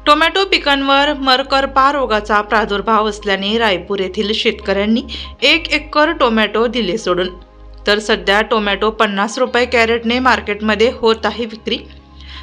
Tomato पिकांवर मरकरपा रोगाचा प्रादुर्भाव असल्याने रायपूर येथील शेतकऱ्यांनी 1 एकर टोमॅटो दिले सोडून। तर सध्या टोमॅटो 50 रुपये कॅरेटने मार्केटमध्ये होत आहे विक्री।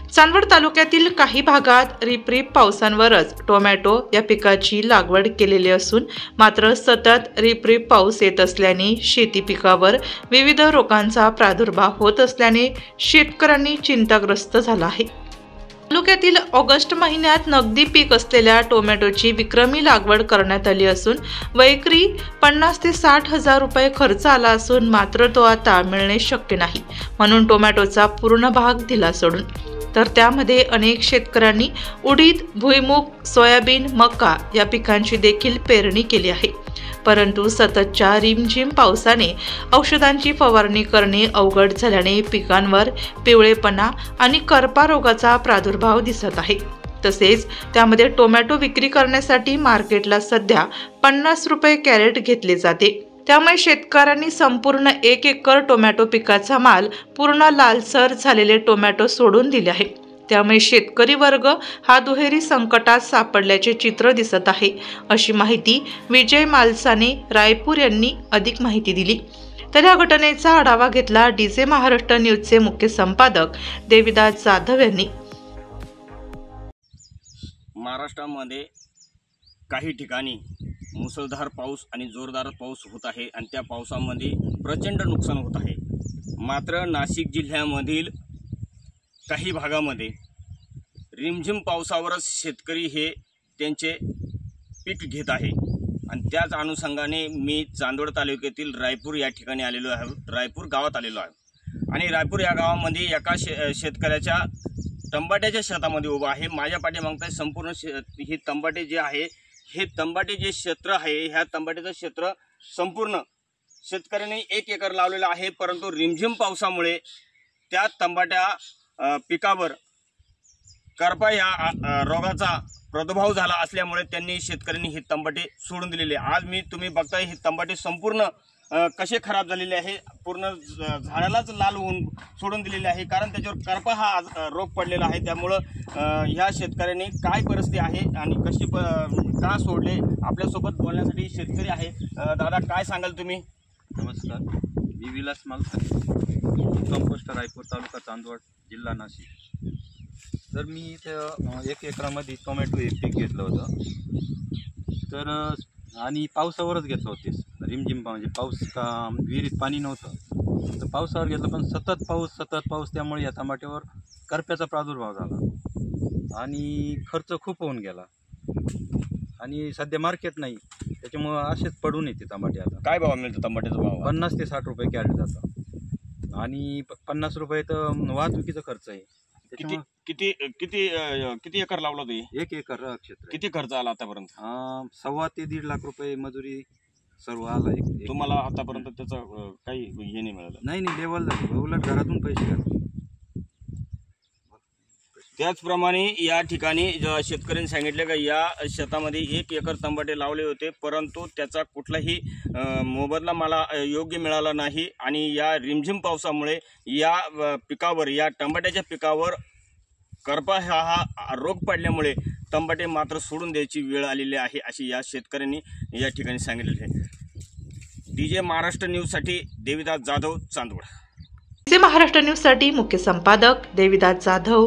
चांदवड तालुक्यातील काही भागात रिपरिप पावसांवरच टोमॅटो या पिकाची लागवड केलेली असून मात्र सतत रिपरिप पाऊस येत असल्याने शेती पिकावर विविध रोगांचा प्रादुर्भाव होत असल्याने शेतकऱ्यांनी चिंताग्रस्त झाला आहे। तालुक्यातील ऑगस्ट महिन्यात नगदी पीक असलेल्या टोमॅटोची विक्रमी लागवड करण्यात आली असून वैयक्री 50 ते 60 हजार रुपये खर्च आला असून मात्र तो आता मिळणे शक्य नाही, म्हणून टोमॅटोचा पूर्ण भाग दिला सोडून। तर त्यामध्ये अनेक शेतकऱ्यांनी उडीद, भुईमूग, सोयाबीन, मका या पिकांची देखील पेरणी केली आहे, परंतु सततच्या रिमझिम पावसाने औषधांची फवारणी करणे अवघड झाल्याने पिकांवर पिवळेपणा आणि करपा रोगाचा प्रादुर्भाव दिसत आहे। तसेच त्यामध्ये टोमॅटो विक्री करण्यासाठी मार्केटला सध्या 50 रुपये कॅरेट घेतले जाते, त्यामुळे शेतकऱ्यांनी संपूर्ण 1 एकर टोमॅटो पिकाचा माल पूर्ण लालसर झालेले टोमॅटो सोडून दिले आहे। त्यामुळे शेतकरी वर्ग हा दुहेरी संकटात सापडल्याचे चित्र दिसत आहे, अशी माहिती विजय मालसाने रायपूर यांनी अधिक माहिती दिली। तर या घटनेचा आढावा घेतला डीजे महाराष्ट्र न्यूजचे मुख्य संपादक देविदास जाधव यांनी। महाराष्ट्रामध्ये काही ठिकाणी मुसळधार पाऊस आणि जोरदार पाऊस होत आहे आणि त्या पावसामध्ये प्रचंड नुकसान होत आहे। मात्र नाशिक जिल्ह्यामधील काही भागामध्ये रिमझिम पावसावरच शेतकरी हे त्यांचे पीक घेत आहे आणि त्याच अनुषंगाने मी चांदवड तालुक्यातील रायपूर या ठिकाणी आलेलो आहे। रायपूर गावात आलेलो आहे आणि रायपूर या गावामध्ये एका शेतकऱ्याच्या तंबाट्याच्या शेतामध्ये उभा आहे। माझ्या पाठीमागचा संपूर्ण ही तंबाटे जे आहे, हे तंबाटे जे क्षेत्र आहे, ह्या तंबाट्याचं क्षेत्र संपूर्ण शेतकऱ्याने 1 एकर लावलेलं आहे, परंतु रिमझिम पावसामुळे त्या तंबाट्या पिकावर करपा या रोगाचा प्रादुर्भाव झाला असल्यामुळे त्यांनी शेतकऱ्यांनी ही तंबाटे सोडून दिलेले। आज तुम्ही बघताय ही तंबाटे संपूर्ण कसे खराब झालेले आहे, पूर्ण झाडालाच लाल होऊन सोडून दिलेले आहे, कारण त्याच्यावर करपा हा रोग पडलेला आहे। त्यामुळं ह्या शेतकऱ्यांनी काय परिस्थिती आहे आणि कशी का सोडले, आपल्यासोबत बोलण्यासाठी शेतकरी आहे। दादा, काय सांगाल तुम्ही? नमस्कार, मी विलास मालसाने, कंपोस्ट रायपूर, तालुका चांदवड, जिल्हा नाशिक। तर मी इथं 1 एकरामध्ये टोमॅटो हे पीक घेतलं होतं, तर आणि पावसावरच घेतलं होते। रिमझिम म्हणजे पाऊस का विहिरीत पाणी नव्हतं, तर पावसावर घेतलं, पण सतत पाऊस त्यामुळे या टमाट्यावर करप्याचा प्रादुर्भाव झाला आणि खर्च खूप होऊन गेला आणि सध्या मार्केट नाही, त्याच्यामुळं असेच पडून येते टमाटे। आता काय भाव मिळतो टमाट्याचा? भाव 50 ते 60 रुपये कॅरेट जातं आणि 50 रुपये तर वाहतुकीचा खर्च आहे। किती एकर लावला तुम्ही? 1 एकर क्षेत्र। किती खर्च आला आतापर्यंत? 1.25 ते 1.5 लाख रुपये मजुरी सर्व आला। तुम्हाला आतापर्यंत त्याचं काही हे नाही मिळालं? नाही, लेवल झाली, उलट घरातून पैसे घातले। त्याचप्रमाणे या ठिकाणी शेतकऱ्यांनी सांगितले का या शेतामध्ये 1 एकर तंबाटे लावले होते, परंतु त्याचा कुठलाही मोबदला मला योग्य मिळाला नाही आणि या रिमझिम पावसामुळे या पिकावर, या टमाट्याच्या पिकावर करपा हा रोग पडल्यामुळे तंबाटे मात्र सोडून द्यायची वेळ आलेली आहे, अशी या शेतकऱ्यांनी या ठिकाणी सांगितलेले आहे। डीजे महाराष्ट्र न्यूजसाठी देविदास जाधव, चांदवड। डीजे महाराष्ट्र न्यूजसाठी मुख्य संपादक देविदास जाधव,